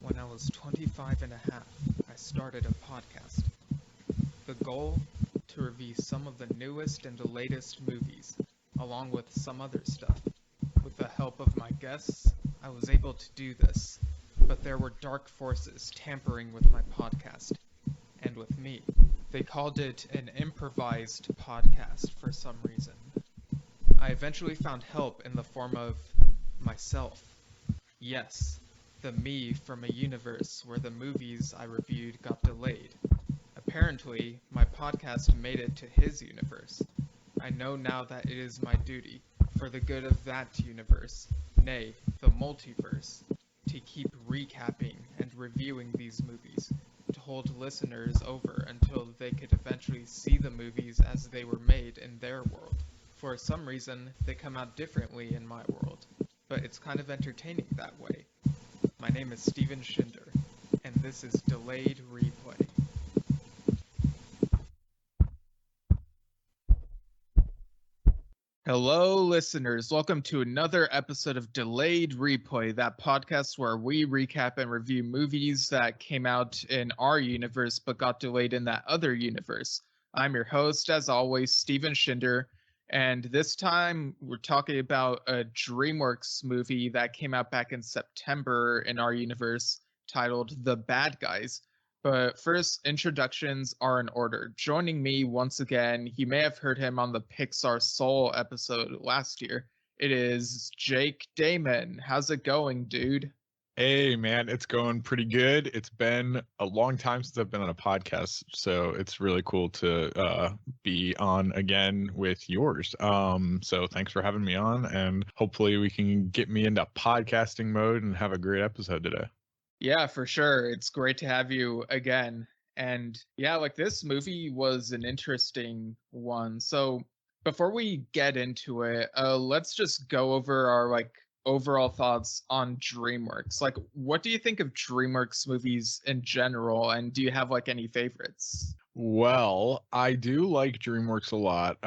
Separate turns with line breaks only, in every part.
When I was 25 and a half, I started a podcast. The goal? To review some of the newest and the latest movies, along with some other stuff. With the help of my guests, I was able to do this, but there were dark forces tampering with my podcast, and with me. They called it an improvised podcast for some reason. I eventually found help in the form of myself. Yes, the me from a universe where the movies I reviewed got delayed. Apparently, my podcast made it to his universe. I know now that it is my duty, for the good of that universe, nay, the multiverse, to keep recapping and reviewing these movies, to hold listeners over until they could eventually see the movies as they were made in their world. For some reason, they come out differently in my world, but it's kind of entertaining that way. My name is Steven Shinder, and this is Delayed Replay. Hello, listeners. Welcome to another episode of Delayed Replay, that podcast where we recap and review movies that came out in our universe but got delayed in that other universe. I'm your host, as always, Steven Shinder, and this time we're talking about a DreamWorks movie that came out back in September in our universe titled The Bad Guys. But first, introductions are in order. Joining me once again, you may have heard him on the Pixar Soul episode last year. It is Jake Damon. How's it going, dude?
Hey, man, it's going pretty good. It's been a long time since I've been on a podcast, so it's really cool to be on again with yours. So thanks for having me on, and hopefully we can get me into podcasting mode and have a great episode today.
Yeah, for sure. It's great to have you again. And yeah, like this movie was an interesting one. So before we get into it, let's just go over our overall thoughts on DreamWorks. Like, what do you think of DreamWorks movies in general? And do you have like any favorites?
Well, I do like DreamWorks a lot.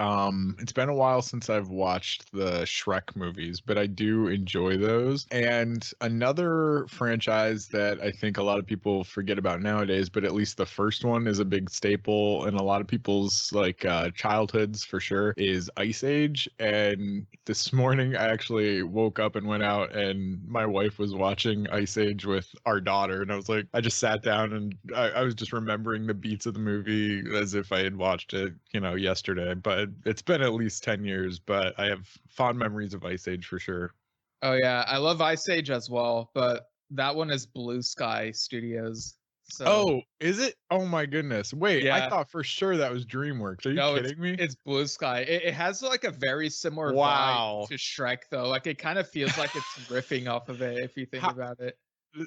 It's been a while since I've watched the Shrek movies, but I do enjoy those. And another franchise that I think a lot of people forget about nowadays, but at least the first one is a big staple in a lot of people's childhoods for sure, is Ice Age. And this morning I actually woke up and went out, and my wife was watching Ice Age with our daughter, and I was like, I just sat down and I was just remembering the beats of the movie as if I had watched it, yesterday. But it's been at least 10 years, but I have fond memories of Ice Age for sure.
Oh yeah, I love Ice Age as well, but that one is Blue Sky Studios. So
Oh, is it? Oh my goodness. Wait, I
yeah,
thought for sure that was DreamWorks. Are you
no,
kidding me?
it's Blue Sky. It has like a very similar vibe
Wow.
to Shrek though. Like it kind of feels like it's riffing off of it if you think
How,
about it.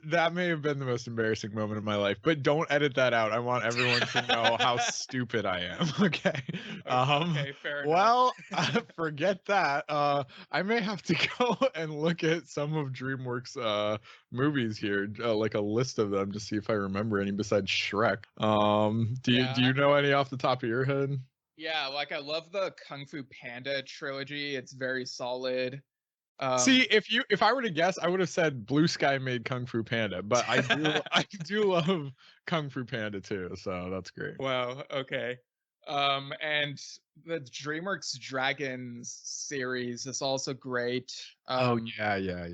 that may have been the most embarrassing moment of my life, but don't edit that out. I want everyone to know how stupid I am. Okay.
Okay, fair enough.
Well, forget that. I may have to go and look at some of DreamWorks movies here, like a list of them, to see if I remember any besides Shrek. Do you know any off the top of your head?
Yeah, like I love the Kung Fu Panda trilogy. It's very solid.
See, if I were to guess, I would have said Blue Sky made Kung Fu Panda, but I do love Kung Fu Panda too, so that's great.
Wow, okay. And the DreamWorks Dragons series is also great.
Oh yeah.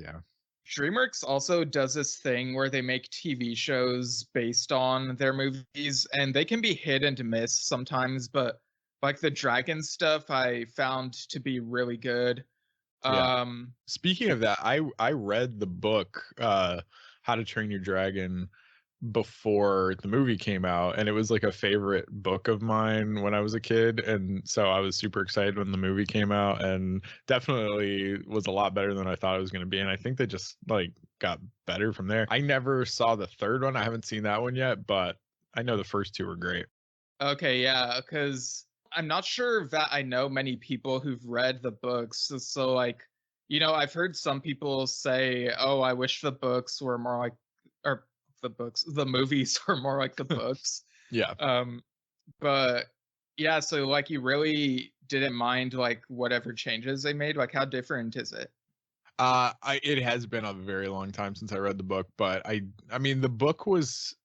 DreamWorks also does this thing where they make TV shows based on their movies, and they can be hit and miss sometimes, but like the dragon stuff I found to be really good.
Yeah. Speaking of that, I read the book How to Train Your Dragon before the movie came out, and it was like a favorite book of mine when I was a kid, and so I was super excited when the movie came out, and definitely was a lot better than I thought it was going to be, and I think they just like got better from there. I never saw the third one. I haven't seen that one yet, but I know the first two were great.
Okay, yeah, because I'm not sure that I know many people who've read the books. So like, I've heard some people say, "Oh, I wish the books were more like," or the movies were more like the books.
Yeah.
But yeah, so like you really didn't mind like whatever changes they made. Like, how different is it?
It has been a very long time since I read the book, but I mean, the book was,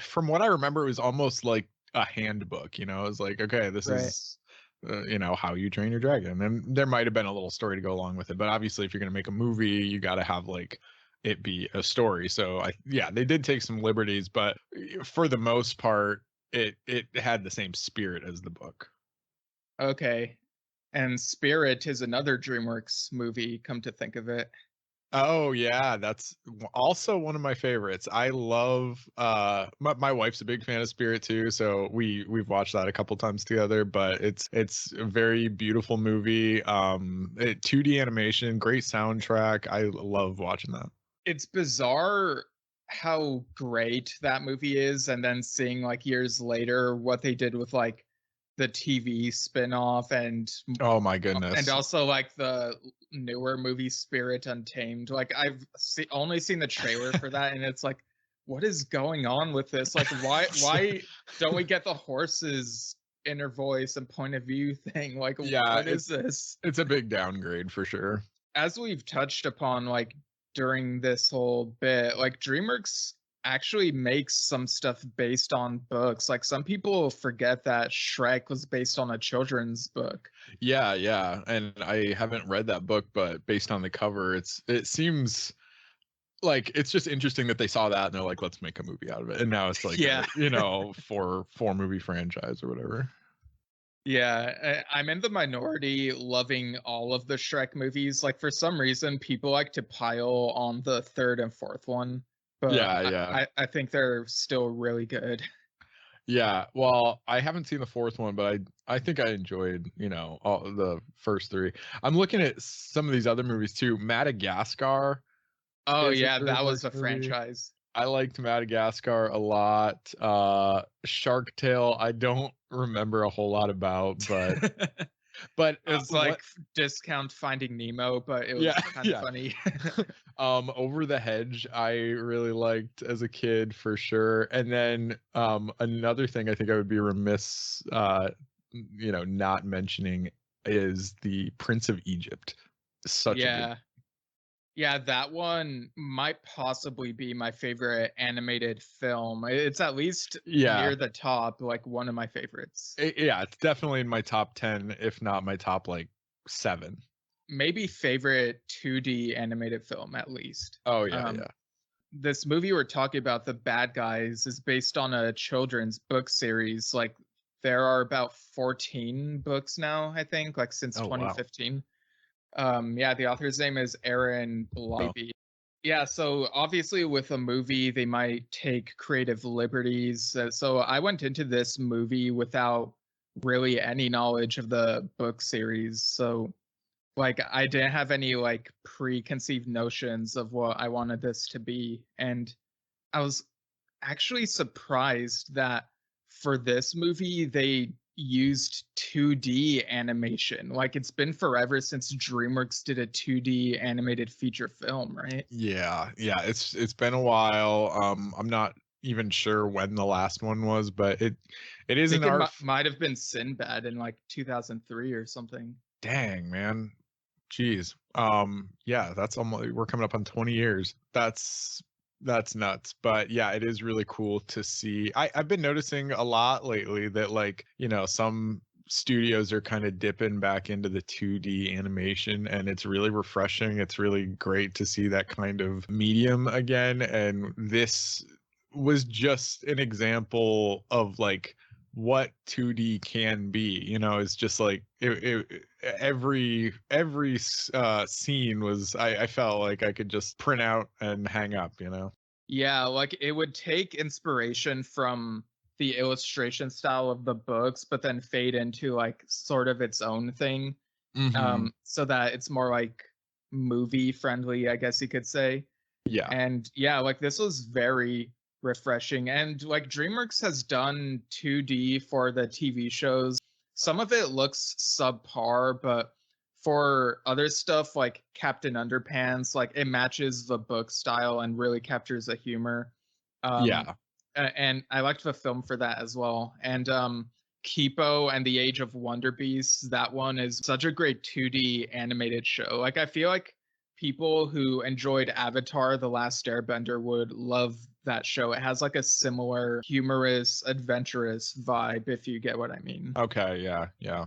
from what I remember, it was almost like a handbook. You know, it was like, okay, this
Right.
is, how you train your dragon, and there might have been a little story to go along with it. But obviously, if you're gonna make a movie, you got to have like it be a story. So yeah, they did take some liberties, but for the most part, it had the same spirit as the book.
Okay. And Spirit is another DreamWorks movie, come to think of it.
Oh yeah, that's also one of my favorites. I love my wife's a big fan of Spirit too, so we've watched that a couple times together, but it's a very beautiful movie. 2D animation, great soundtrack. I love watching that.
It's bizarre how great that movie is, and then seeing like years later what they did with like the TV spin-off and
Oh my goodness.
also like the newer movie Spirit Untamed. Like I've only seen the trailer for that, and it's like, what is going on with this? Like why don't we get the horses inner voice and point of view thing? Like
Yeah,
what is this?
It's a big downgrade for sure.
As we've touched upon like during this whole bit, like DreamWorks actually makes some stuff based on books. Like some people forget that Shrek was based on a children's book.
Yeah, and I haven't read that book, but based on the cover, it seems like it's just interesting that they saw that and they're like, let's make a movie out of it. And now it's like,
Yeah.
four movie franchise or whatever.
Yeah, I'm in the minority loving all of the Shrek movies. Like for some reason, people like to pile on the third and fourth one. But
Yeah.
I think they're still really good.
Yeah, well, I haven't seen the fourth one, but I think I enjoyed, all the first three. I'm looking at some of these other movies too. Madagascar.
Oh
is a
yeah, that was a
DreamWorks movie.
franchise.
I liked Madagascar a lot. Shark Tale, I don't remember a whole lot about, but
It's like discount Finding Nemo, but it was kind of funny.
Over the Hedge, I really liked as a kid for sure. And then another thing I think I would be remiss not mentioning is the Prince of Egypt. Such a good.
Yeah, that one might possibly be my favorite animated film. It's at least near the top, like one of my favorites.
It's definitely in my top 10, if not my top like 7.
Maybe favorite 2D animated film at least.
Oh yeah.
This movie we're talking about, The Bad Guys, is based on a children's book series. Like there are about 14 books now, I think, like since 2015. Wow. The author's name is Aaron Blabey. Yeah, so obviously with a movie they might take creative liberties. So I went into this movie without really any knowledge of the book series. So like I didn't have any like preconceived notions of what I wanted this to be, and I was actually surprised that for this movie they used 2D animation. Like it's been forever since DreamWorks did a 2D animated feature film, right?
Yeah, it's been a while. I'm not even sure when the last one was, but it is an art.
Might have been Sinbad in like 2003 or something.
Dang, man. Jeez. Yeah, that's almost, we're coming up on 20 years. That's nuts. But yeah, it is really cool to see. I've been noticing a lot lately that like, some studios are kind of dipping back into the 2D animation, and it's really refreshing. It's really great to see that kind of medium again. And this was just an example of like what 2D can be. It's just like every scene was, I felt like I could just print out and hang up.
Yeah, like it would take inspiration from the illustration style of the books, but then fade into like sort of its own thing. So that it's more like movie friendly, I guess you could say.
Yeah.
And yeah, like this was very refreshing. And like DreamWorks has done 2D for the TV shows. Some of it looks subpar, but for other stuff like Captain Underpants, like it matches the book style and really captures the humor. And I liked the film for that as well. And Kipo and the Age of Wonder Beasts, that one is such a great 2D animated show. Like I feel like people who enjoyed Avatar: The Last Airbender would love that show. It has like a similar humorous, adventurous vibe, if you get what I mean.
Okay, yeah.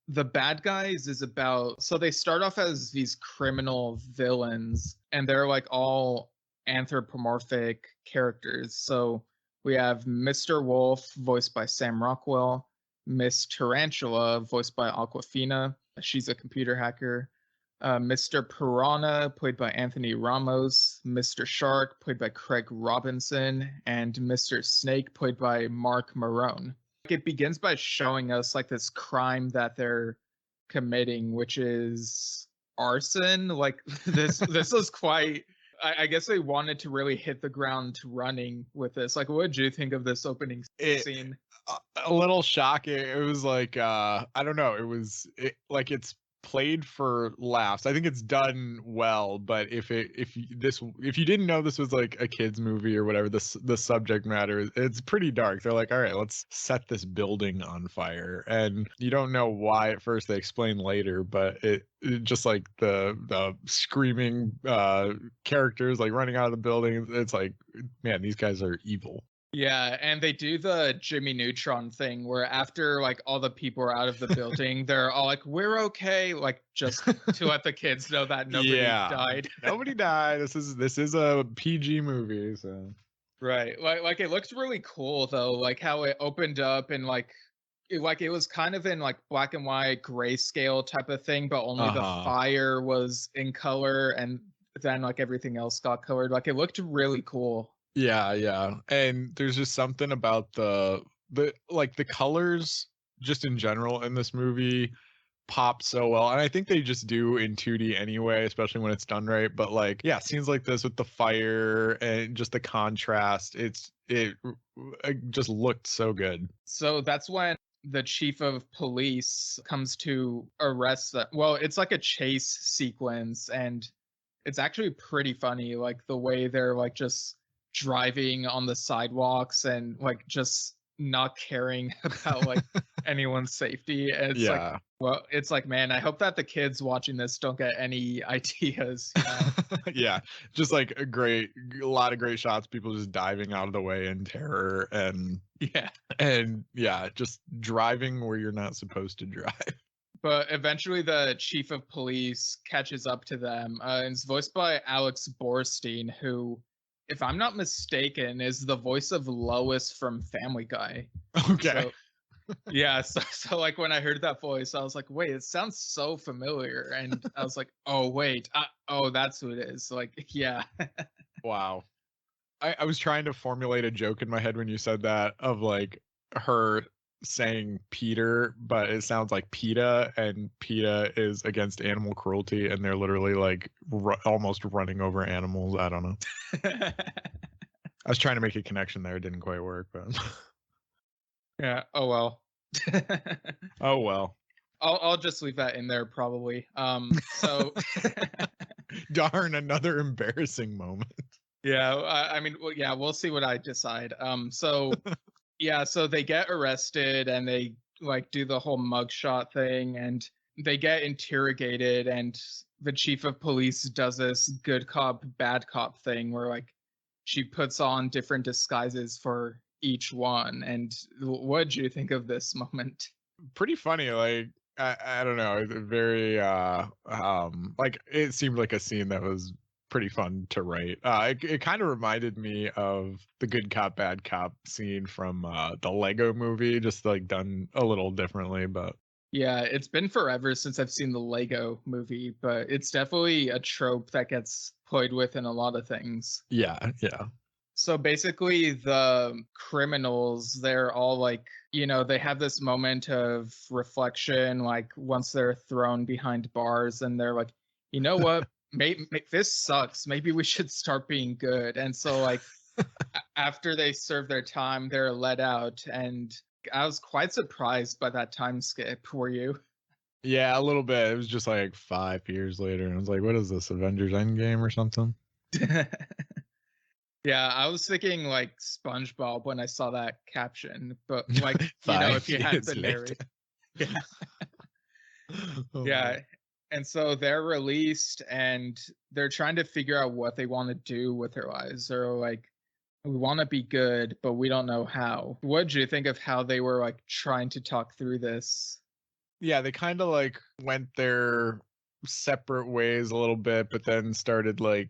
The Bad Guys is about, so they start off as these criminal villains, and they're like all anthropomorphic characters. So we have Mr. Wolf, voiced by Sam Rockwell, Miss Tarantula, voiced by Aquafina. She's a computer hacker. Mr. Piranha, played by Anthony Ramos, Mr. Shark, played by Craig Robinson, and Mr. Snake, played by Mark Marone. It begins by showing us like this crime that they're committing, which is arson. Like this was quite, I guess they wanted to really hit the ground running with this. Like, what did you think of this opening scene?
A little shocking. It was like I don't know, like it's played for laughs. I think it's done well, but if you didn't know this was like a kids movie or whatever, the subject matter, it's pretty dark. They're like, all right, let's set this building on fire, and you don't know why at first. They explain later, but it just like the screaming characters like running out of the building, it's like, man, these guys are evil.
Yeah, and they do the Jimmy Neutron thing where after like all the people are out of the building, they're all like, "We're okay," like just to let the kids know that nobody died.
Nobody died. This is a PG movie, so
right. Like it looks really cool though, like how it opened up and like it was kind of in like black and white grayscale type of thing, but only the fire was in color, and then like everything else got colored. Like it looked really cool.
Yeah. And there's just something about the colors just in general in this movie pop so well. And I think they just do in 2D anyway, especially when it's done right. But like, yeah, scenes like this with the fire and just the contrast, it just looked so good.
So that's when the chief of police comes to arrest them. Well, it's like a chase sequence, and it's actually pretty funny, like the way they're like just driving on the sidewalks and like just not caring about like anyone's safety. And it's like, well, it's like, man, I hope that the kids watching this don't get any ideas. You know?
Yeah, just like a lot of great shots, people just diving out of the way in terror, and just driving where you're not supposed to drive.
But eventually the chief of police catches up to them, and it's voiced by Alex Borstein, who, if I'm not mistaken, is the voice of Lois from Family Guy.
Okay.
So like when I heard that voice, I was like, wait, it sounds so familiar. And I was like, oh, wait. That's who it is. Like, yeah.
Wow. I was trying to formulate a joke in my head when you said that, of like her saying Peter, but it sounds like PETA, and PETA is against animal cruelty, and they're literally like almost running over animals. I don't know. I was trying to make a connection there. It didn't quite work, but
yeah. Oh well.
Oh well.
I'll just leave that in there probably. So
darn, another embarrassing moment.
Yeah, I mean, well, yeah, we'll see what I decide. So yeah, so they get arrested and they like do the whole mugshot thing, and they get interrogated, and the chief of police does this good cop, bad cop thing where like she puts on different disguises for each one. And what did you think of this moment?
Pretty funny. Like, I don't know, very like it seemed like a scene that was pretty fun to write. It kind of reminded me of the good cop bad cop scene from the Lego movie, just like done a little differently. But
yeah, it's been forever since I've seen the Lego movie, but it's definitely a trope that gets played with in a lot of things.
Yeah.
So basically the criminals, they're all like, you know, they have this moment of reflection, like once they're thrown behind bars, and they're like, you know what? Maybe this sucks. Maybe we should start being good. And so like after they serve their time, they're let out. And I was quite surprised by that time skip. Were you?
Yeah, a little bit. It was just like 5 years later, and I was like, what is this, Avengers Endgame or something?
Yeah, I was thinking like SpongeBob when I saw that caption, but like, you know, if you had to narrate. Yeah.
Oh,
yeah. And so they're released and they're trying to figure out what they want to do with their lives. They're like, we want to be good, but we don't know how. What did you think of how they were like trying to talk through this?
Yeah, they kind of like went their separate ways a little bit, but then started like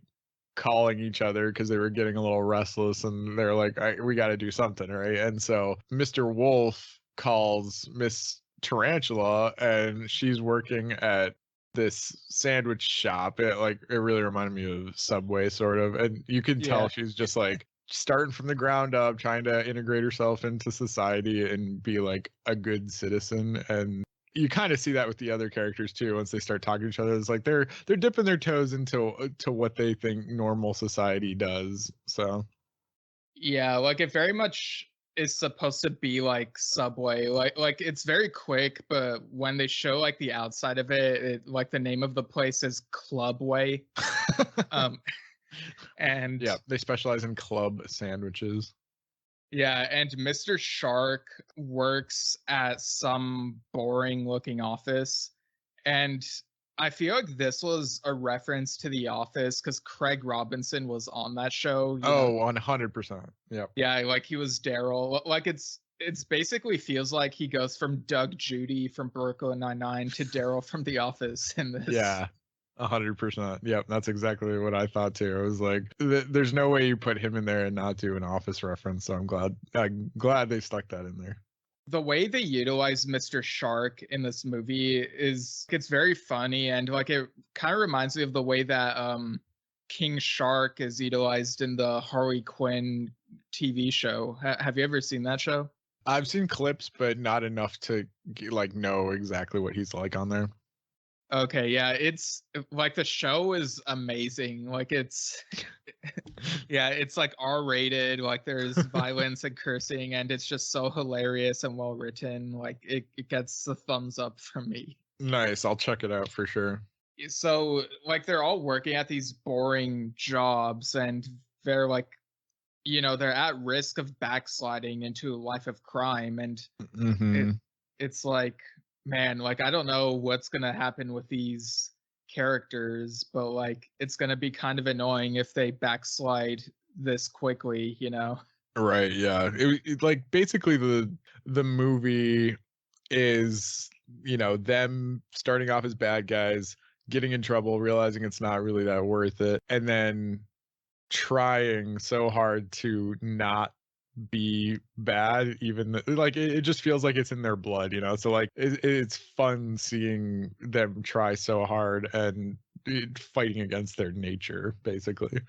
calling each other because they were getting a little restless, and they're like, we got to do something, right? And so Mr. Wolf calls Miss Tarantula, and she's working at this sandwich shop. It really reminded me of Subway, sort of, and you can tell she's just like starting from the ground up, trying to integrate herself into society and be like a good citizen. And you kind of see that with the other characters too. Once they start talking to each other, it's like they're dipping their toes into to what they think normal society does. So
yeah, like it very much is supposed to be like Subway. Like it's very quick, but when they show like the outside of it, like the name of the place is Clubway. And
yeah, they specialize in club sandwiches.
Yeah, and Mr. Shark works at some boring looking office. And I feel like this was a reference to The Office because Craig Robinson was on that show.
100%. Yep.
Yeah, like he was Daryl. Like it's basically feels like he goes from Doug Judy from Brooklyn Nine-Nine to Daryl from The Office in this.
Yeah. 100%. Yep, that's exactly what I thought too. I was like, there's no way you put him in there and not do an Office reference. So I'm glad they stuck that in there.
The way they utilize Mr. Shark in this movie it's very funny, and like it kind of reminds me of the way that King Shark is utilized in the Harley Quinn TV show. Have you ever seen that show?
I've seen clips, but not enough to like know exactly what he's like on there.
Okay, yeah, it's like the show is amazing. Like it's it's like R-rated, like there's violence and cursing, and it's just so hilarious and well written. Like it gets the thumbs up from me.
Nice, I'll check it out for sure.
So like they're all working at these boring jobs, and they're like, they're at risk of backsliding into a life of crime, and it's like, man, like I don't know what's gonna happen with these characters, but like it's gonna be kind of annoying if they backslide this quickly,
Right, yeah. It like basically the movie is, them starting off as bad guys, getting in trouble, realizing it's not really that worth it, and then trying so hard to not be bad, even like it just feels like it's in their blood, so like it's fun seeing them try so hard and fighting against their nature, basically.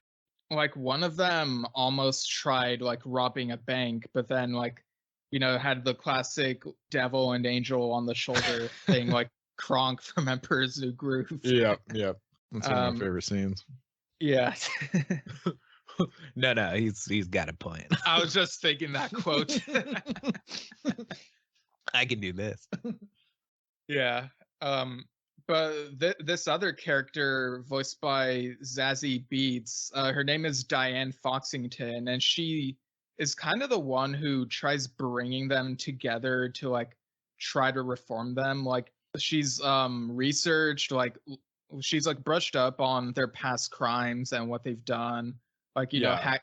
Like one of them almost tried like robbing a bank, but then like had the classic devil and angel on the shoulder thing, like Kronk from Emperor's New Groove.
Yep that's one of my favorite scenes.
Yeah.
No, he's got a point.
I was just thinking that quote.
I can do this.
Yeah. But this other character voiced by Zazie Beetz, her name is Diane Foxington, and she is kind of the one who tries bringing them together to like try to reform them. Like she's researched, like she's like brushed up on their past crimes and what they've done. Like,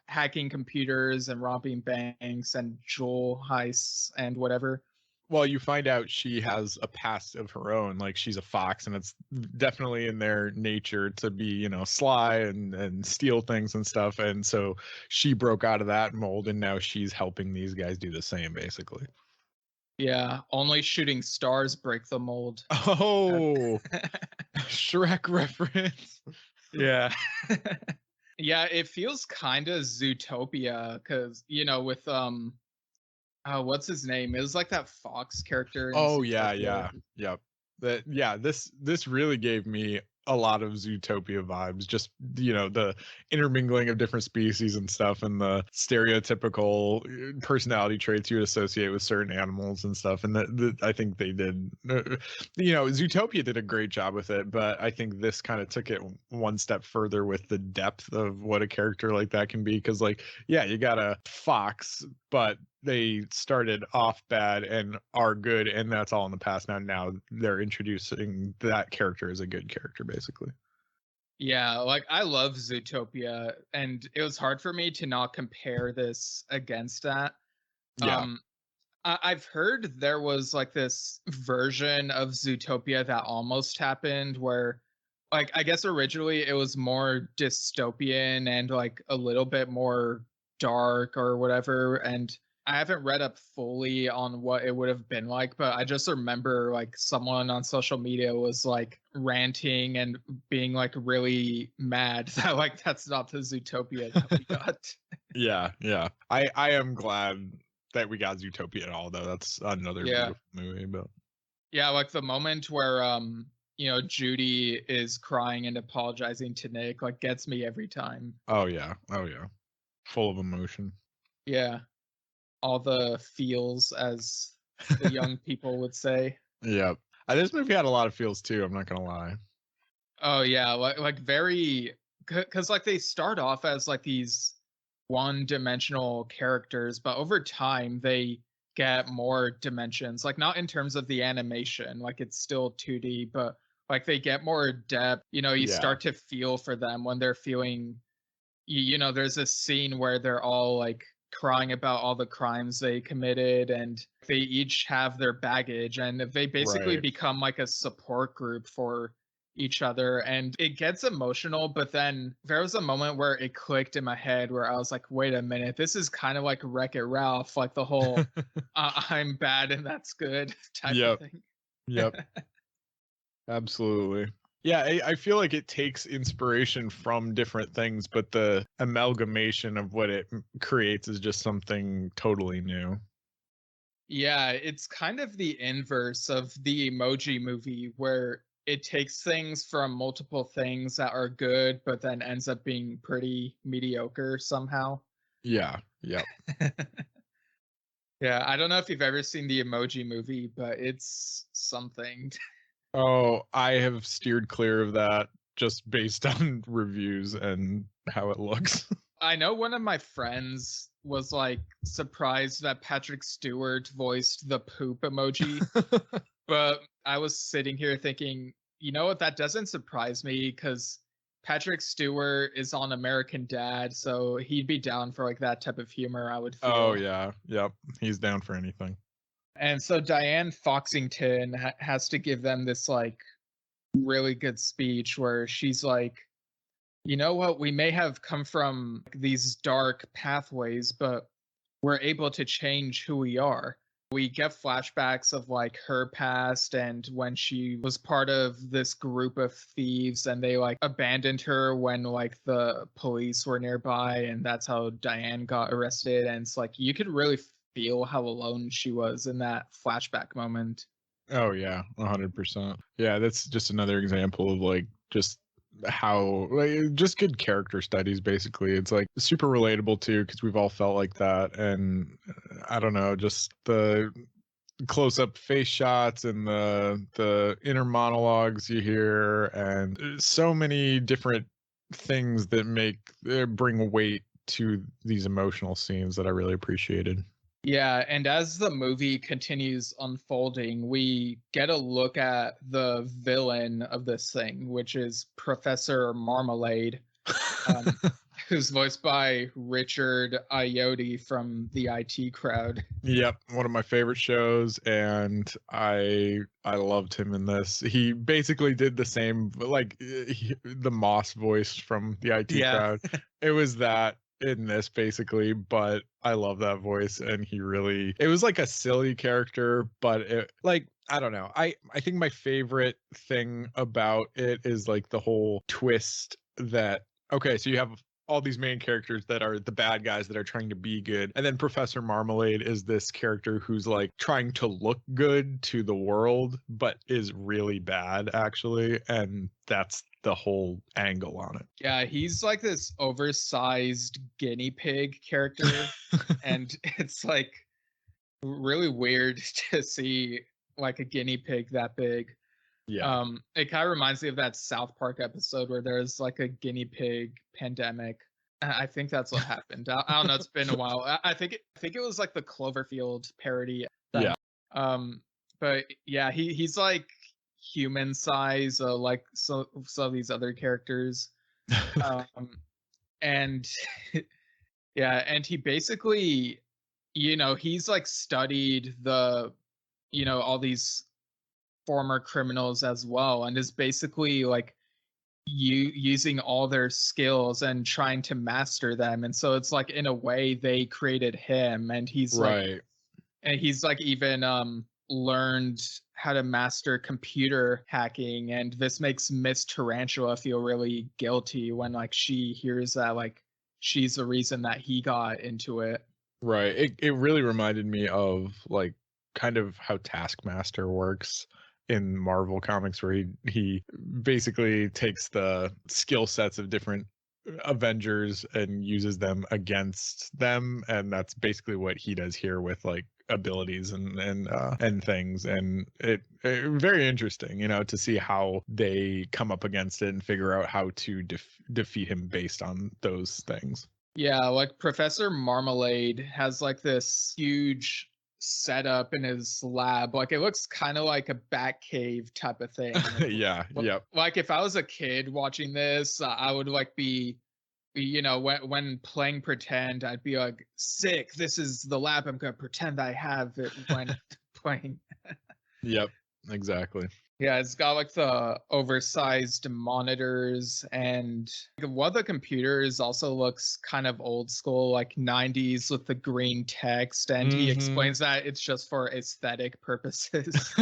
hacking computers and robbing banks and jewel heists and whatever.
Well, you find out she has a past of her own. Like she's a fox, and it's definitely in their nature to be, sly and steal things and stuff. And so she broke out of that mold, and now she's helping these guys do the same, basically.
Yeah, only shooting stars break the mold.
Oh, Shrek reference.
Yeah. Yeah, it feels kind of Zootopia because with what's his name? It was like that Fox character.
Oh yeah. Yep. This really gave me a lot of Zootopia vibes. Just the intermingling of different species and stuff, and the stereotypical personality traits you would associate with certain animals and stuff. And I think they did. Zootopia did a great job with it, but I think this kind of took it one step further with the depth of what a character like that can be. Because you got a fox, but they started off bad and are good, and that's all in the past now. Now they're introducing that character as a good character, basically.
Yeah, like I love Zootopia, and it was hard for me to not compare this against that.
Yeah.
I've heard there was like this version of Zootopia that almost happened where, like, I guess originally it was more dystopian and like a little bit more dark or whatever. And I haven't read up fully on what it would have been like, but I just remember like someone on social media was like ranting and being like really mad that like that's not the Zootopia that we got.
Yeah. I am glad that we got Zootopia at all, though. That's another beautiful movie. But
yeah, like the moment where Judy is crying and apologizing to Nick like gets me every time.
oh yeah, full of emotion.
Yeah, all the feels, as the young people would say.
Yep. This movie had a lot of feels too. I'm not gonna lie.
Oh yeah, like very, because like they start off as like these one-dimensional characters, but over time they get more dimensions. Like not in terms of the animation, like it's still 2D, but like they get more depth. You start to feel for them when they're feeling. There's this scene where they're all like crying about all the crimes they committed, and they each have their baggage, and they basically
Right.
become like a support group for each other, and it gets emotional. But then there was a moment where it clicked in my head where I was like, wait a minute, this is kind of like Wreck It Ralph, like the whole I'm bad and that's good type of thing.
Yep. Absolutely. Yeah, I feel like it takes inspiration from different things, but the amalgamation of what it creates is just something totally new.
Yeah, it's kind of the inverse of the Emoji Movie, where it takes things from multiple things that are good, but then ends up being pretty mediocre somehow.
Yeah. Yep.
Yeah, I don't know if you've ever seen the Emoji Movie, but it's something.
Oh, I have steered clear of that just based on reviews and how it looks.
I know one of my friends was like surprised that Patrick Stewart voiced the poop emoji, but I was sitting here thinking, you know what, that doesn't surprise me because Patrick Stewart is on American Dad, so he'd be down for like that type of humor, I would feel.
Oh yeah. Yep. He's down for anything.
And so Diane Foxington has to give them this like really good speech where she's like, you know what, we may have come from these dark pathways, but we're able to change who we are. We get flashbacks of like her past and when she was part of this group of thieves and they like abandoned her when like the police were nearby, and that's how Diane got arrested. And it's like you could really feel how alone she was in that flashback moment.
Oh yeah, 100%. Yeah, that's just another example of like just how like just good character studies basically. It's like super relatable too because we've all felt like that, and I don't know, just the close up face shots and the inner monologues you hear, and so many different things that bring weight to these emotional scenes that I really appreciated.
Yeah, and as the movie continues unfolding, we get a look at the villain of this thing, which is Professor Marmalade, who's voiced by Richard Ayoade from the IT Crowd.
Yep, one of my favorite shows, and I loved him in this. He basically did the same, like the Moss voice from the IT Crowd. It was that in this basically, but I love that voice, and it was like a silly character, but it, like, I don't know. I think my favorite thing about it is like the whole twist that, okay, so you have all these main characters that are the bad guys that are trying to be good, and then Professor Marmalade is this character who's like trying to look good to the world but is really bad actually, and that's the whole angle on it.
Yeah, he's like this oversized guinea pig character, and it's like really weird to see like a guinea pig that big.
Yeah.
It kind of reminds me of that South Park episode where there's like a guinea pig pandemic. I think that's what happened. I don't know. It's been a while. I think it was like the Cloverfield parody.
Yeah.
But yeah, he's like human size, like some of these other characters. And yeah, and he basically, he's like studied the, all these former criminals as well, and is basically like using all their skills and trying to master them. And so it's like in a way they created him, and he's
right.
like even learned how to master computer hacking, and this makes Miss Tarantula feel really guilty when like she hears that like she's the reason that he got into it.
Right. It really reminded me of like kind of how Taskmaster works in Marvel comics, where he basically takes the skill sets of different Avengers and uses them against them, and that's basically what he does here with like abilities and things. And it very interesting, to see how they come up against it and figure out how to defeat him based on those things.
Yeah, like Professor Marmalade has like this huge setup in his lab. Like it looks kind of like a bat cave type of thing.
Yeah. Yep.
Like if I was a kid watching this, I would like be, when playing pretend, I'd be like, sick, this is the lab I'm gonna pretend I have it when playing.
Yep, exactly.
Yeah, it's got like the oversized monitors, and one of the computers also looks kind of old school, like 90s with the green text. And he explains that it's just for aesthetic purposes.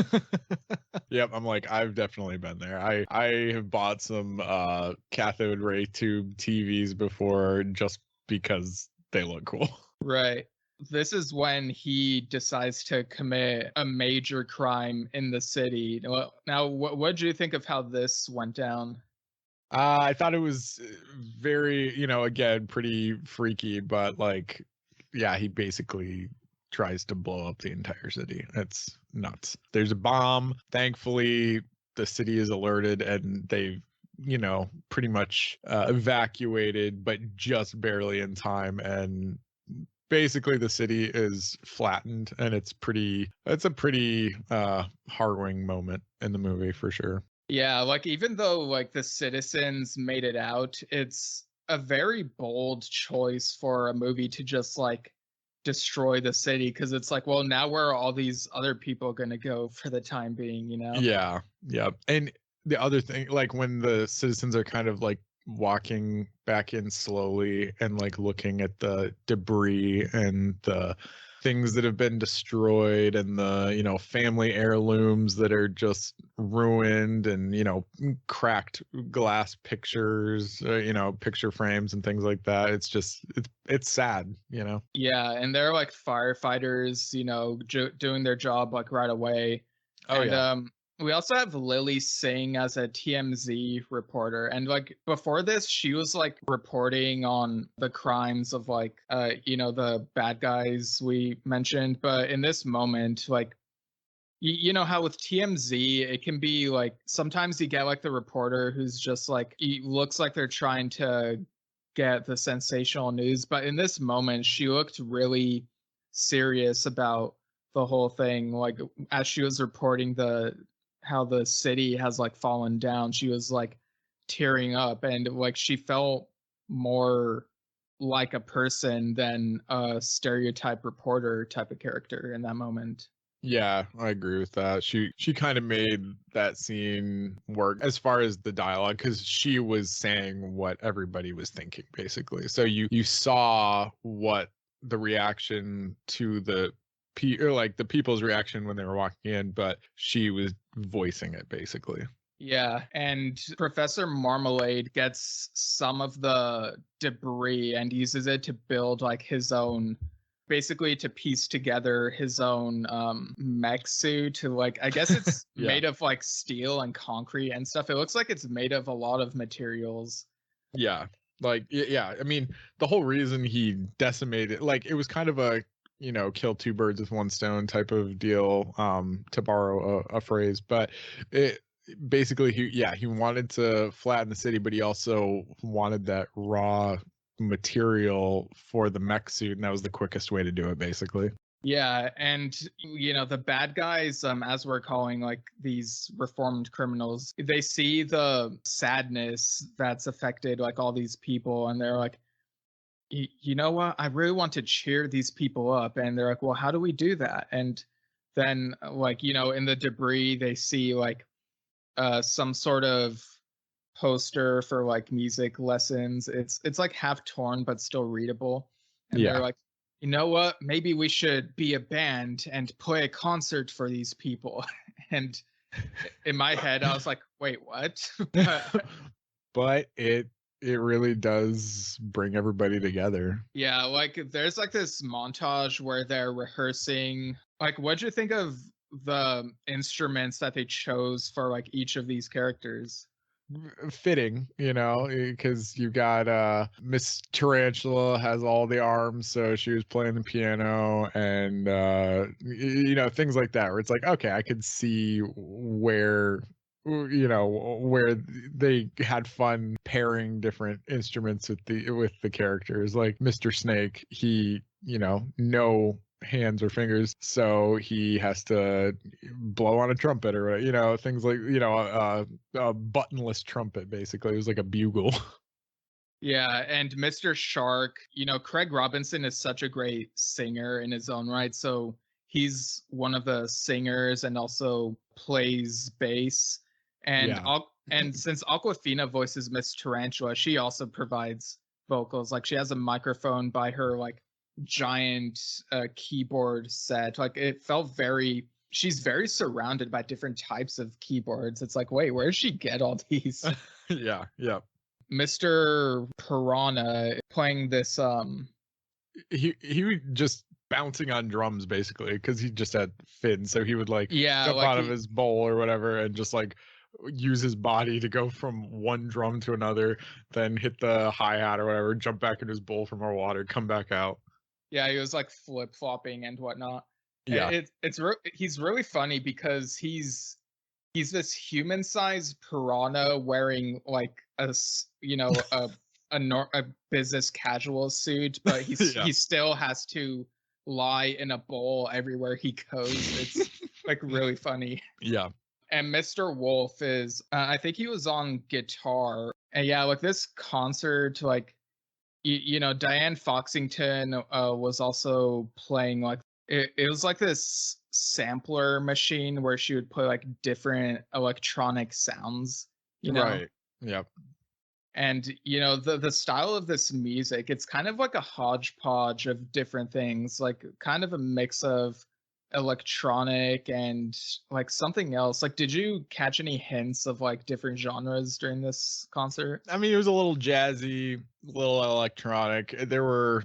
Yep, I'm like, I've definitely been there. I have bought some cathode ray tube TVs before just because they look cool.
Right. This is when he decides to commit a major crime in the city. Now, what do you think of how this went down?
I thought it was very, again, pretty freaky, but like, yeah, he basically tries to blow up the entire city. It's nuts. There's a bomb. Thankfully, the city is alerted and they've, pretty much evacuated, but just barely in time. And basically the city is flattened, and it's a pretty harrowing moment in the movie for sure.
Yeah, like even though like the citizens made it out, it's a very bold choice for a movie to just like destroy the city, because it's like, well, now where are all these other people going to go for the time being,
Yeah. And the other thing, like when the citizens are kind of like walking back in slowly and like looking at the debris and the things that have been destroyed and the family heirlooms that are just ruined, and cracked glass pictures, picture frames and things like that. It's just it's sad.
Yeah, and they're like firefighters, doing their job like right away. We also have Lily Singh as a TMZ reporter. And like before this, she was like reporting on the crimes of like, the bad guys we mentioned. But in this moment, like, you know how with TMZ, it can be like sometimes you get like the reporter who's just like, he looks like they're trying to get the sensational news. But in this moment, she looked really serious about the whole thing. Like as she was reporting how the city has like fallen down, she was like tearing up, and like she felt more like a person than a stereotype reporter type of character in that moment.
Yeah, I agree with that. She kind of made that scene work as far as the dialogue, because she was saying what everybody was thinking basically. So you saw what the reaction to the people's reaction when they were walking in, but she was voicing it basically.
Yeah, and Professor Marmalade gets some of the debris and uses it to build like his own, basically to piece together his own mech suit. Like I guess it's
Yeah.
made of like steel and concrete and stuff. It looks like it's made of a lot of materials.
Yeah, like yeah. I mean, the whole reason he decimated, like it was kind of a kill two birds with one stone type of deal, to borrow a phrase, but it basically he wanted to flatten the city, but he also wanted that raw material for the mech suit, and that was the quickest way to do it, basically.
Yeah, and the bad guys, as we're calling like these reformed criminals, they see the sadness that's affected like all these people, and they're like, you know what? I really want to cheer these people up, and they're like, well, how do we do that? And then in the debris, they see like some sort of poster for like music lessons. It's like half torn but still readable, and they're like, you know what, maybe we should be a band and play a concert for these people. And in my head I was like, wait, what?
But it really does bring everybody together.
Yeah, like there's like this montage where they're rehearsing. Like, what'd you think of the instruments that they chose for like each of these characters?
Fitting, because you got Miss Tarantula has all the arms, so she was playing the piano, and things like that, where it's like, okay, I could see where where they had fun pairing different instruments with the characters. Like Mr. Snake, he no hands or fingers, so he has to blow on a trumpet or things like a buttonless trumpet. Basically, it was like a bugle.
Yeah, and Mr. Shark, Craig Robinson is such a great singer in his own right, so he's one of the singers and also plays bass. And and since Aquafina voices Miss Tarantula, she also provides vocals. Like, she has a microphone by her like giant keyboard set. Like, it felt she's very surrounded by different types of keyboards. It's like, wait, where does she get all these?
Yeah.
Mr. Piranha playing this
he would just bouncing on drums basically, because he just had fins, so he would jump out of his bowl or whatever and just use his body to go from one drum to another, then hit the hi-hat or whatever, jump back into his bowl for more water, come back out.
Yeah, he was like flip-flopping and whatnot.
Yeah,
he's really funny because he's this human-sized piranha wearing like a business casual suit, but he still has to lie in a bowl everywhere he goes. It's like really funny.
Yeah.
And Mr. Wolf is, I think he was on guitar. And yeah, like this concert, like, Diane Foxington was also playing like, it was like this sampler machine where she would play like different electronic sounds,
Right. Yep.
And, the style of this music, it's kind of like a hodgepodge of different things, like kind of a mix of electronic and like something else. Like, did you catch any hints of like different genres during this concert?
I mean, it was a little jazzy, a little electronic. There were,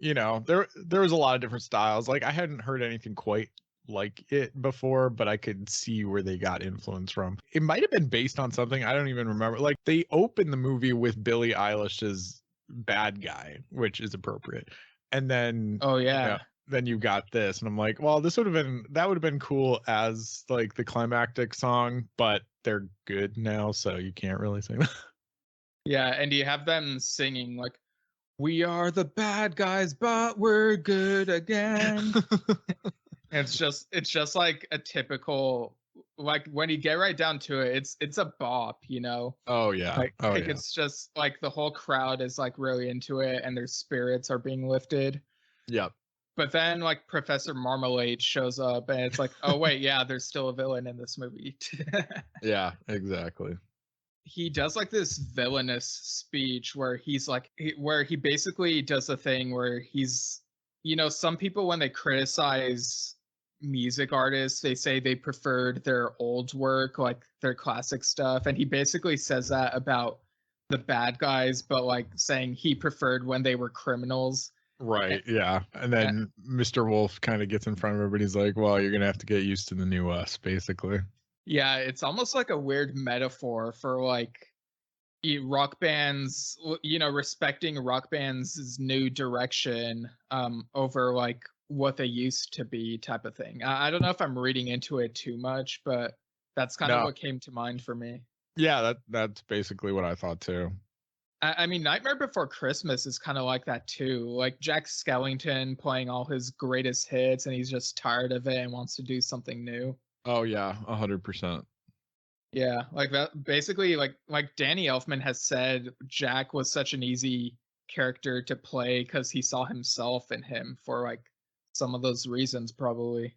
there was a lot of different styles. Like, I hadn't heard anything quite like it before, but I could see where they got influence from. It might have been based on something, I don't even remember. Like, they open the movie with Billie Eilish's Bad Guy, which is appropriate. And then then you got this, and I'm like, well, that would have been cool as like the climactic song, but they're good now, so you can't really sing that.
Yeah, and you have them singing like, we are the bad guys, but we're good again. It's just like a typical, like, when you get right down to it, it's a bop,
Oh yeah.
It's just like the whole crowd is like really into it and their spirits are being lifted.
Yep.
But then like Professor Marmalade shows up and it's like, oh wait, yeah, there's still a villain in this movie.
Yeah, exactly.
He does like this villainous speech where he's like, where he basically does a thing where he's, some people when they criticize music artists, they say they preferred their old work, like their classic stuff. And he basically says that about the bad guys, but like saying he preferred when they were criminals.
Right, yeah. And then Mr. Wolf kind of gets in front of everybody. He's like, well, you're going to have to get used to the new us, basically.
Yeah, it's almost like a weird metaphor for like rock bands, respecting rock bands' new direction over like what they used to be type of thing. I don't know if I'm reading into it too much, but that's kind of what came to mind for me.
Yeah, that's basically what I thought too.
I mean, Nightmare Before Christmas is kind of like that too. Like Jack Skellington playing all his greatest hits, and he's just tired of it and wants to do something new.
Oh yeah, 100%.
Yeah, like that. Basically, like Danny Elfman has said, Jack was such an easy character to play because he saw himself in him for like some of those reasons, probably.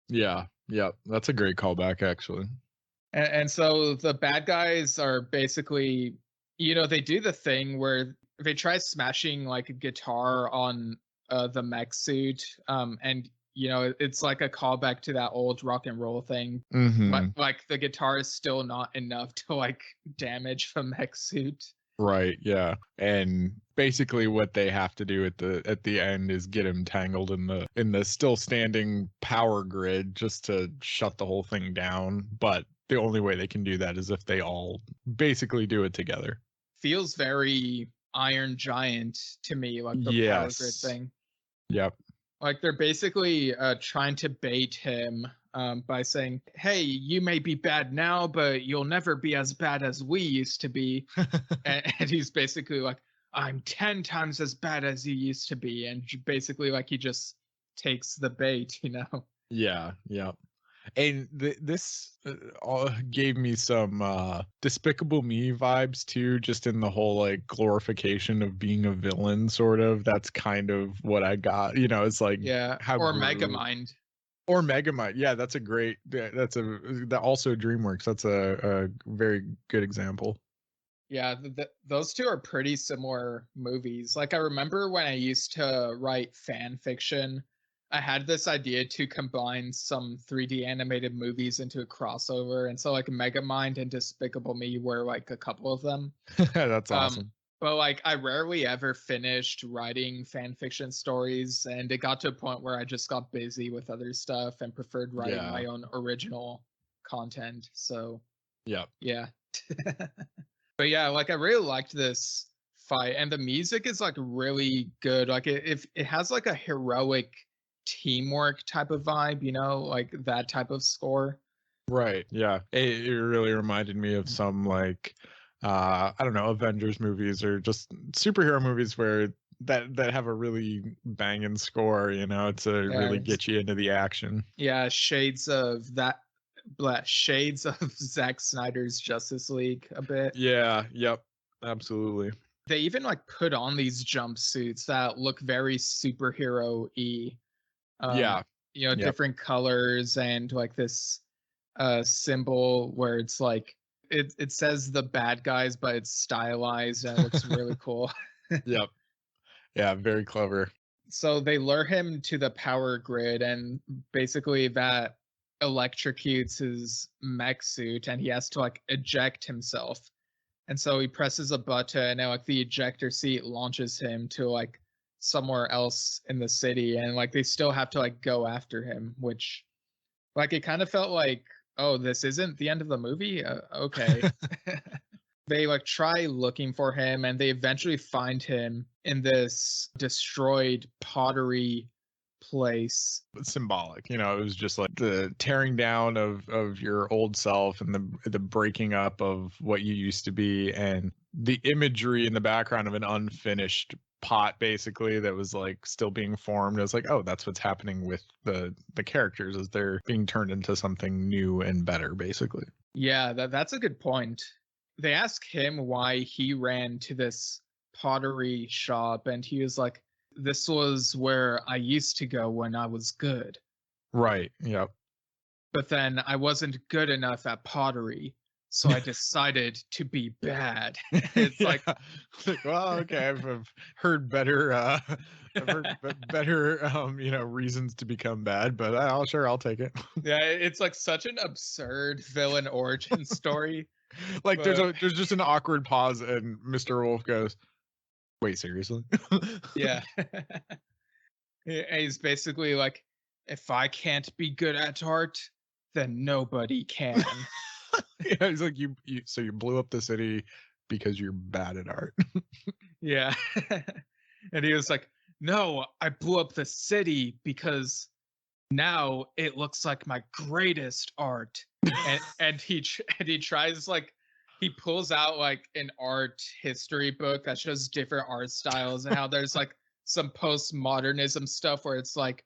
Yeah, yeah, that's a great callback, actually.
And so the bad guys are basically, they do the thing where they try smashing like a guitar on the mech suit, and it's like a callback to that old rock and roll thing. But like the guitar is still not enough to like damage the mech suit.
Right, yeah. And basically what they have to do at the end is get him tangled in the still standing power grid just to shut the whole thing down. But the only way they can do that is if they all basically do it together.
Feels very Iron Giant to me, like the power grid thing.
Yep.
Like they're basically trying to bait him by saying, "Hey, you may be bad now, but you'll never be as bad as we used to be." and he's basically like, "I'm 10 times as bad as you used to be," and basically like he just takes the bait,
Yeah, yeah. And this gave me some Despicable Me vibes too, just in the whole like glorification of being a villain, sort of. That's kind of what I got. It's like
or Megamind.
Or Megamind. Yeah, that's a great. That's also DreamWorks. That's a very good example.
Yeah, those two are pretty similar movies. Like I remember when I used to write fan fiction, I had this idea to combine some 3D animated movies into a crossover, and so like Megamind and Despicable Me were like a couple of them.
That's awesome.
But like I rarely ever finished writing fan fiction stories, and it got to a point where I just got busy with other stuff and preferred writing my own original content. So yeah. But yeah, like I really liked this fight, and the music is like really good. Like it has like a heroic teamwork type of vibe, like that type of score.
Right. Yeah. It really reminded me of some like I don't know, Avengers movies or just superhero movies where that have a really banging score, to really get you into the action.
Yeah, shades of that, shades of Zack Snyder's Justice League a bit.
Yeah, yep. Absolutely.
They even like put on these jumpsuits that look very superhero-y. Different colors and like this symbol where it's like it says the bad guys, but it's stylized and it looks really cool.
Yep. Yeah, very clever.
So they lure him to the power grid, and basically that electrocutes his mech suit, and he has to like eject himself. And so he presses a button, and like the ejector seat launches him to like somewhere else in the city, and like they still have to like go after him, which like it kind of felt like, oh, this isn't the end of the movie. Okay. They like try looking for him, and they eventually find him in this destroyed pottery place.
Symbolic, it was just like the tearing down of your old self and the breaking up of what you used to be, and the imagery in the background of an unfinished pot basically that was like still being formed. It was like, oh, that's what's happening with the characters as they're being turned into something new and better, basically.
Yeah, that's a good point. They ask him why he ran to this pottery shop, and he was like, this was where I used to go when I was good.
Right. Yep.
But then I wasn't good enough at pottery, so I decided to be bad. It's like,
well, okay, I've heard better reasons to become bad, but I'll take it.
Yeah, it's like such an absurd villain origin story.
Like there's just an awkward pause, and Mr. Wolf goes, wait, seriously?
Yeah. He's basically like, if I can't be good at art, then nobody can.
Yeah, he's like, you so you blew up the city because you're bad at art.
Yeah. And he was like, no, I blew up the city because now it looks like my greatest art. And he tries like he pulls out like an art history book that shows different art styles and how there's like some postmodernism stuff where it's like,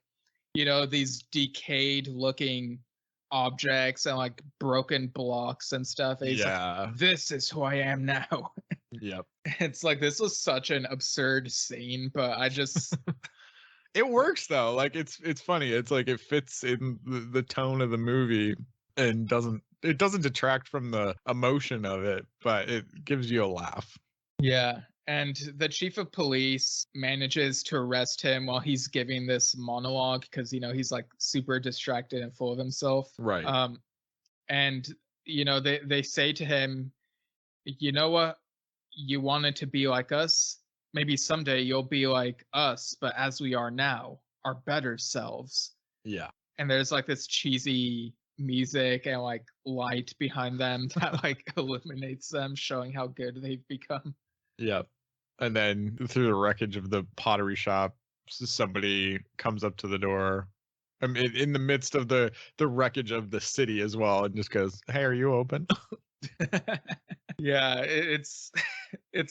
these decayed looking objects and like broken blocks and stuff. And he's like, this is who I am now.
Yep.
It's like, this was such an absurd scene, but I just
it works though. Like it's funny. It's like it fits in the tone of the movie and doesn't detract from the emotion of it, but it gives you a laugh.
Yeah. And the chief of police manages to arrest him while he's giving this monologue because, he's like super distracted and full of himself.
Right.
And, they say to him, you know what? You wanted to be like us. Maybe someday you'll be like us, but as we are now, our better selves.
Yeah.
And there's like this cheesy music and like light behind them that like illuminates them, showing how good they've become.
Yep. And then through the wreckage of the pottery shop, somebody comes up to the door. I mean, in the midst of the wreckage of the city as well, and just goes, "Hey, are you open?"
Yeah, it's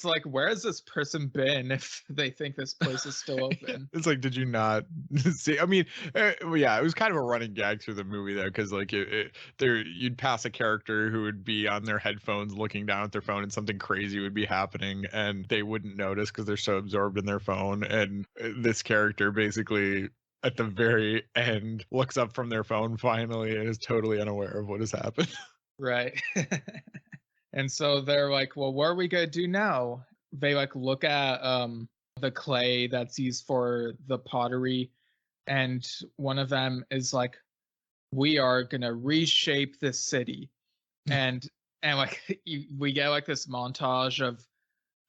like, where has this person been if they think this place is still open?
It's like, did you not see? I mean, yeah, it was kind of a running gag through the movie though, because like you'd pass a character who would be on their headphones looking down at their phone, and something crazy would be happening, and they wouldn't notice because they're so absorbed in their phone. And this character basically, at the very end, looks up from their phone finally and is totally unaware of what has happened.
Right. And so they're like, well, what are we going to do now? They like look at the clay that's used for the pottery. And one of them is like, we are going to reshape this city. And like we get like this montage of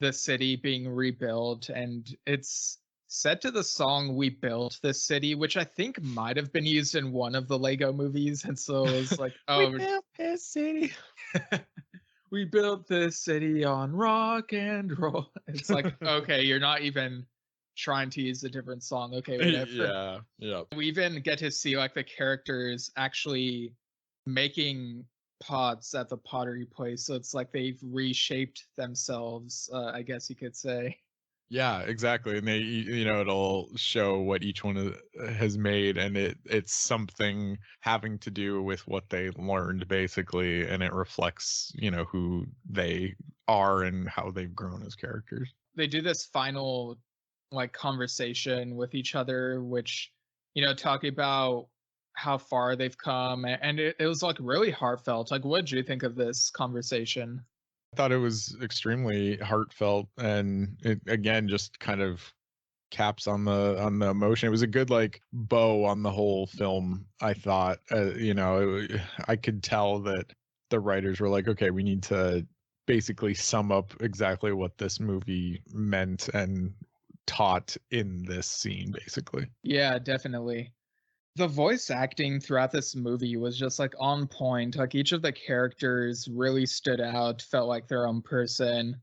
the city being rebuilt. And it's set to the song "We Built This City," which I think might have been used in one of the Lego movies. And so it's like, oh,
we built this city.
We built this city on rock and roll. It's like, okay, you're not even trying to use a different song. Okay, whatever.
Yeah.
We even get to see like the characters actually making pots at the pottery place. So it's like they've reshaped themselves, I guess you could say.
Yeah, exactly. And they, it'll show what each one has made, and it's something having to do with what they learned basically, and it reflects, who they are and how they've grown as characters.
They do this final like conversation with each other, which, talking about how far they've come, and it was like really heartfelt. Like, what did you think of this conversation?
I thought it was extremely heartfelt, and it again just kind of caps on the emotion. It was a good like bow on the whole film. I thought, I could tell that the writers were like, okay, we need to basically sum up exactly what this movie meant and taught in this scene, basically.
Yeah, definitely. The voice acting throughout this movie was just like on point. Like each of the characters really stood out, felt like their own person.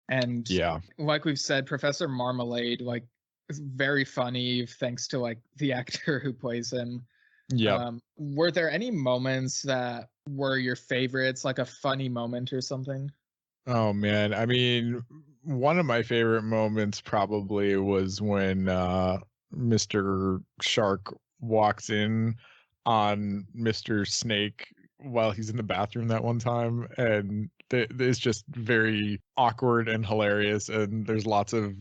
And
yeah,
like we've said, Professor Marmalade, like, is very funny thanks to like the actor who plays him.
Yeah.
Were there any moments that were your favorites, like a funny moment or something?
Oh man, I mean, one of my favorite moments probably was when Mr. Shark walks in on Mr. Snake while he's in the bathroom that one time, and it's just very awkward and hilarious, and there's lots of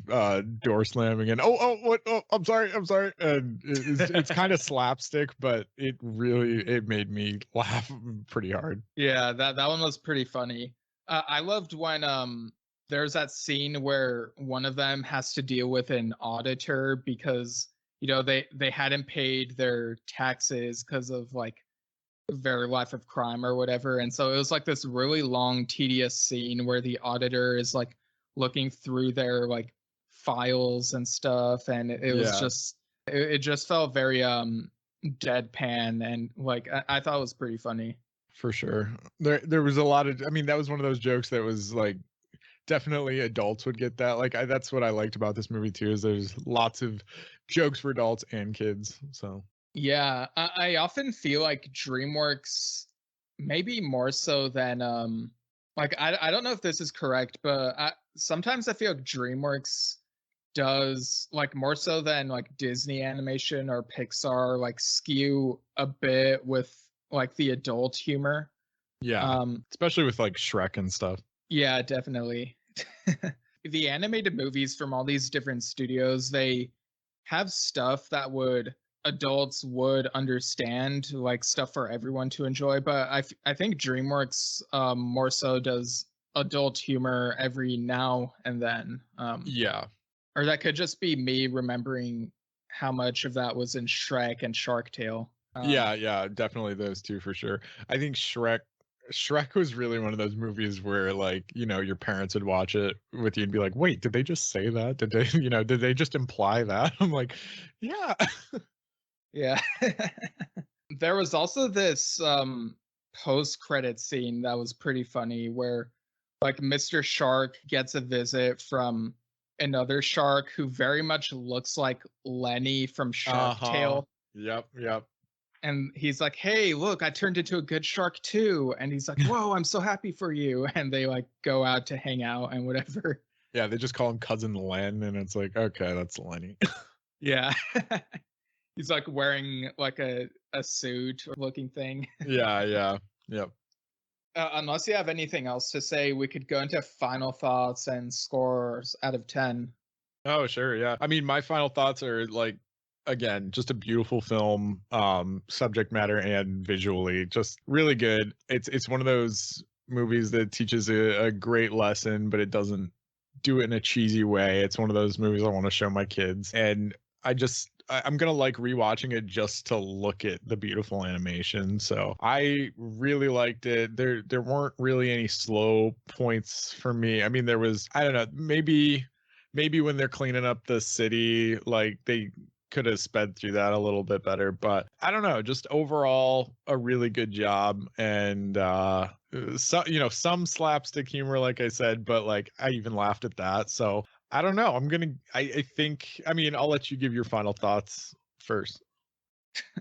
door slamming and I'm sorry, and it's kind of slapstick, but it made me laugh pretty hard.
Yeah, that one was pretty funny. I loved when there's that scene where one of them has to deal with an auditor because they hadn't paid their taxes because of like their life of crime or whatever, and so it was like this really long tedious scene where the auditor is like looking through their like files and stuff, and it was just it just felt very deadpan, and like I thought it was pretty funny.
For sure. There was a lot of, I mean, that was one of those jokes that was like, definitely adults would get that. Like that's what I liked about this movie too, is there's lots of jokes for adults and kids. So
yeah, I often feel like DreamWorks, maybe more so than Like, I don't know if this is correct, but sometimes I feel like DreamWorks does, like, more so than like Disney animation or Pixar, like skew a bit with like the adult humor.
Yeah, especially with like Shrek and stuff.
Yeah, definitely. The animated movies from all these different studios, they have stuff that adults would understand, like stuff for everyone to enjoy. But I think DreamWorks more so does adult humor every now and then.
Yeah.
Or that could just be me remembering how much of that was in Shrek and Shark Tale.
Yeah, definitely those two for sure. I think Shrek was really one of those movies where, like, your parents would watch it with you and be like, wait, did they just say that? Did they, did they just imply that? I'm like, yeah.
Yeah. There was also this post-credit scene that was pretty funny where like Mr. Shark gets a visit from another shark who very much looks like Lenny from Shark Tale.
Yep.
And he's like, hey, look, I turned into a good shark too. And he's like, whoa, I'm so happy for you. And they like go out to hang out and whatever.
Yeah, they just call him Cousin Len, and it's like, okay, that's Lenny.
Yeah. He's like wearing like a suit looking thing.
Yeah. Yep.
Unless you have anything else to say, we could go into final thoughts and scores out of 10.
Oh, sure. Yeah. I mean, my final thoughts are like, again, just a beautiful film, subject matter and visually just really good. It's one of those movies that teaches a great lesson, but it doesn't do it in a cheesy way. It's one of those movies I want to show my kids. And I'm gonna like rewatching it just to look at the beautiful animation. So I really liked it. There weren't really any slow points for me. I mean, there was, I don't know, maybe when they're cleaning up the city, like they could have sped through that a little bit better, but I don't know, just overall a really good job. And some slapstick humor, like I said, but like I even laughed at that. So I don't know. I think, I mean, I'll let you give your final thoughts first.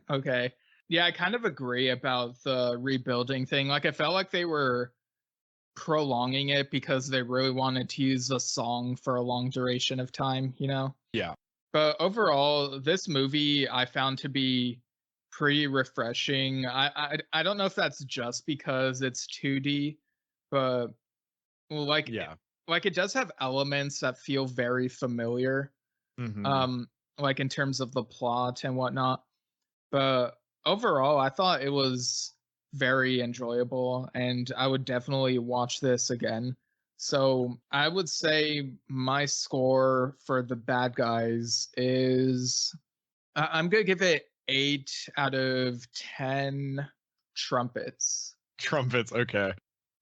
Okay. Yeah, I kind of agree about the rebuilding thing. Like, I felt like they were prolonging it because they really wanted to use the song for a long duration of time,
Yeah.
But overall, this movie I found to be pretty refreshing. I don't know if that's just because it's 2D, but like
Yeah.
like it does have elements that feel very familiar.
Mhm.
Like in terms of the plot and whatnot. But overall, I thought it was very enjoyable and I would definitely watch this again. So I would say my score for The Bad Guys is I'm gonna give it 8 out of 10 trumpets.
Trumpets. Okay.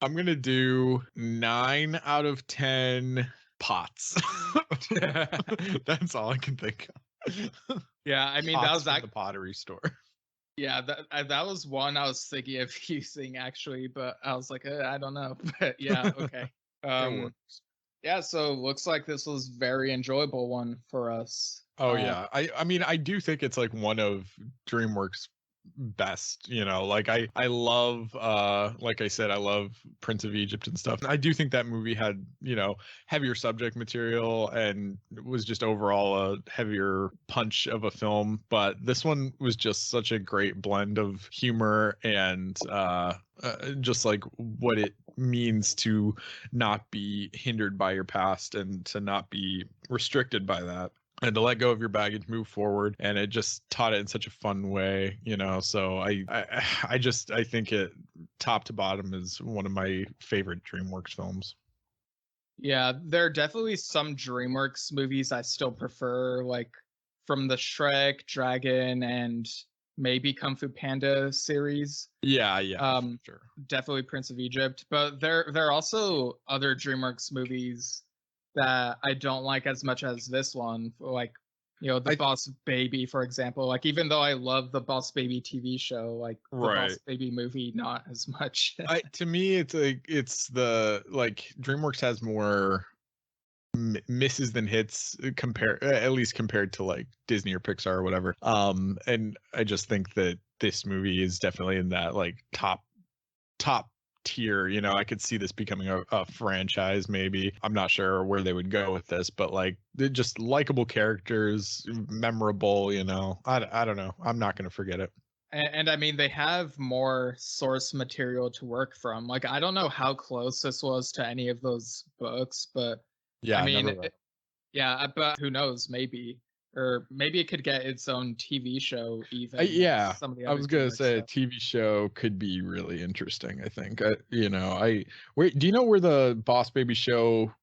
I'm gonna do 9 out of 10 pots. That's all I can think of.
Yeah, I mean
Pots
that was
from the pottery store.
yeah, that was one I was thinking of using actually, but I was like, I don't know. But yeah, okay.
It works.
Yeah, so looks like this was very enjoyable one for us.
Oh yeah. I mean, I do think it's like one of DreamWorks best, like I love like I said, I love Prince of Egypt and stuff. I do think that movie had, heavier subject material and was just overall a heavier punch of a film, but this one was just such a great blend of humor and just like what it means to not be hindered by your past and to not be restricted by that and to let go of your baggage, move forward. And it just taught it in such a fun way, so I think it top to bottom is one of my favorite DreamWorks films.
Yeah, there are definitely some DreamWorks movies I still prefer, like from the Shrek, Dragon, and maybe Kung Fu Panda series.
Yeah, sure.
Definitely Prince of Egypt. But there are also other DreamWorks movies that I don't like as much as this one. Like, the Boss Baby, for example. Like, even though I love the Boss Baby TV show, like the Boss Baby movie, not as much.
To me, it's the like DreamWorks has more misses than hits at least compared to like Disney or Pixar or whatever. And I just think that this movie is definitely in that like top tier. You know, I could see this becoming a franchise. Maybe I'm not sure where they would go with this, but like they're just likable characters, memorable. You know, I don't know. I'm not gonna forget it.
And I mean, they have more source material to work from. Like, I don't know how close this was to any of those books, but
Yeah,
I mean,
never read.
yeah, but who knows? Maybe, or maybe it could get its own TV show. Even
Yeah,
some of the
I
other
was gonna
DreamWorks
say a
stuff.
TV show could be really interesting. I think. I wait. Do you know where the Boss Baby show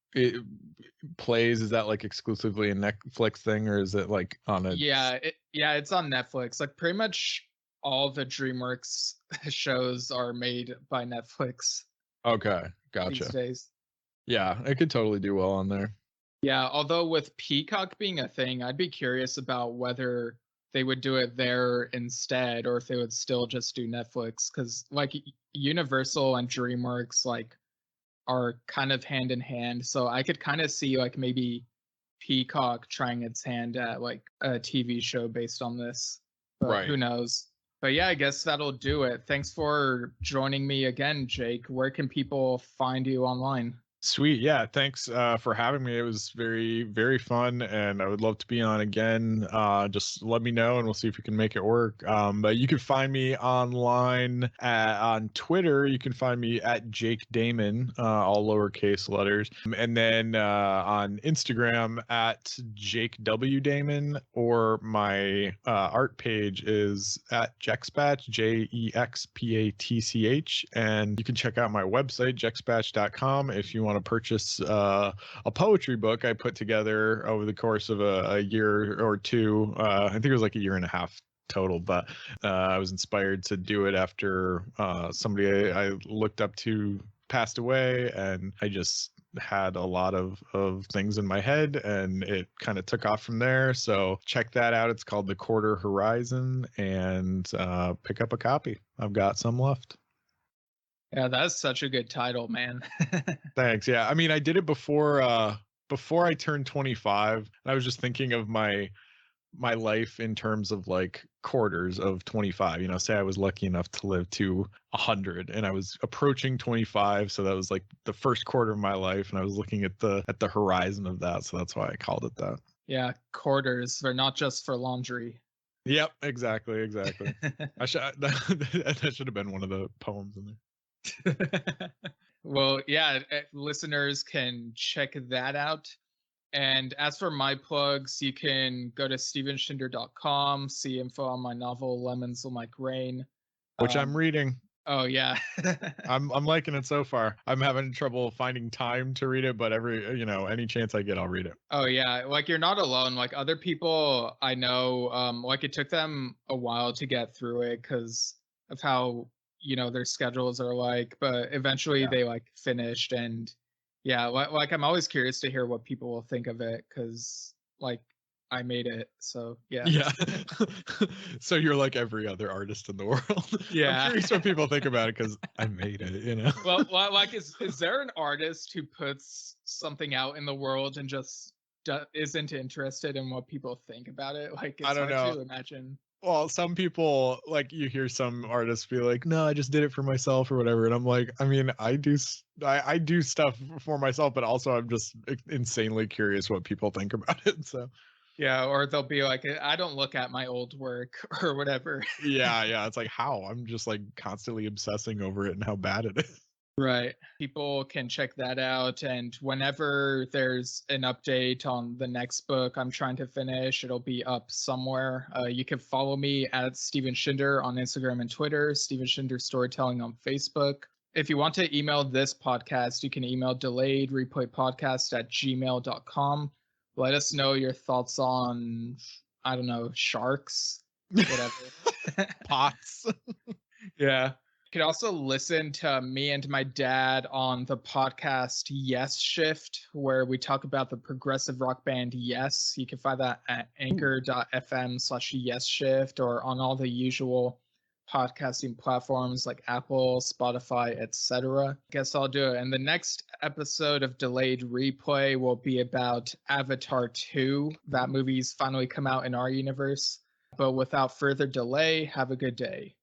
plays? Is that like exclusively a Netflix thing, or is it like on a?
Yeah, it's on Netflix. Like pretty much all the DreamWorks shows are made by Netflix
Okay,
these
gotcha.
days.
Yeah, it could totally do well on there.
Yeah, although with Peacock being a thing, I'd be curious about whether they would do it there instead or if they would still just do Netflix cuz like Universal and DreamWorks like are kind of hand in hand. So I could kind of see like maybe Peacock trying its hand at like a TV show based on this. But who
Right.
knows? But yeah, I guess that'll do it. Thanks for joining me again, Jake. Where can people find you online?
Sweet. Yeah. Thanks for having me. It was very, very fun, and I would love to be on again. Just let me know, and we'll see if we can make it work. But you can find me online on Twitter. You can find me at Jake Damon, all lowercase letters, and then on Instagram at Jake W Damon, or my art page is at Jexpatch, JEXPATCH, and you can check out my website jexpatch.com if you want to purchase a poetry book I put together over the course of a year or two. I think it was like a year and a half total, but I was inspired to do it after somebody I looked up to passed away, and I just had a lot of things in my head, and it kind of took off from there. So check that out. It's called The Quarter Horizon, and pick up a copy. I've got some left.
Yeah, that's such a good title, man.
Thanks. Yeah. I mean, I did it before I turned 25, and I was just thinking of my life in terms of like quarters of 25. You know, say I was lucky enough to live to 100, and I was approaching 25, so that was like the first quarter of my life, and I was looking at the horizon of that, so that's why I called it that.
Yeah, quarters. They're not just for laundry.
Yep, exactly. I should that should have been one of the poems in there.
Well, yeah, listeners can check that out. And as for my plugs, you can go to stevenshinder.com, see info on my novel Lemons Will Make Rain,
which I'm reading.
Oh yeah.
I'm liking it so far. I'm having trouble finding time to read it, but any chance I get, I'll read it.
Oh yeah, like you're not alone. Like other people I know, like it took them a while to get through it because of how their schedules are like, but eventually they like finished. And yeah, like I'm always curious to hear what people will think of it because like I made it, so yeah.
Yeah. So you're like every other artist in the world.
Yeah.
I'm curious what people think about it because I made it.
Well, like is there an artist who puts something out in the world and just isn't interested in what people think about it? Like it's
I don't
hard
know.
to imagine.
Well, some people, like, you hear some artists be like, no, I just did it for myself or whatever. And I'm like, I mean, I do stuff for myself, but also I'm just insanely curious what people think about it. So
yeah, or they'll be like, I don't look at my old work or whatever.
Yeah. It's like, how? I'm just like constantly obsessing over it and how bad it is.
Right. People can check that out. And whenever there's an update on the next book I'm trying to finish, it'll be up somewhere. You can follow me at Steven Shinder on Instagram and Twitter, Steven Shinder Storytelling on Facebook. If you want to email this podcast, you can email delayedreplaypodcast@gmail.com. Let us know your thoughts on, I don't know, sharks, whatever.
Pots.
Yeah. You can also listen to me and my dad on the podcast Yes Shift, where we talk about the progressive rock band Yes. You can find that at anchor.fm/Yes Shift or on all the usual podcasting platforms like Apple, Spotify, etc. Guess I'll do it. And the next episode of Delayed Replay will be about Avatar 2. That movie's finally come out in our universe. But without further delay, have a good day.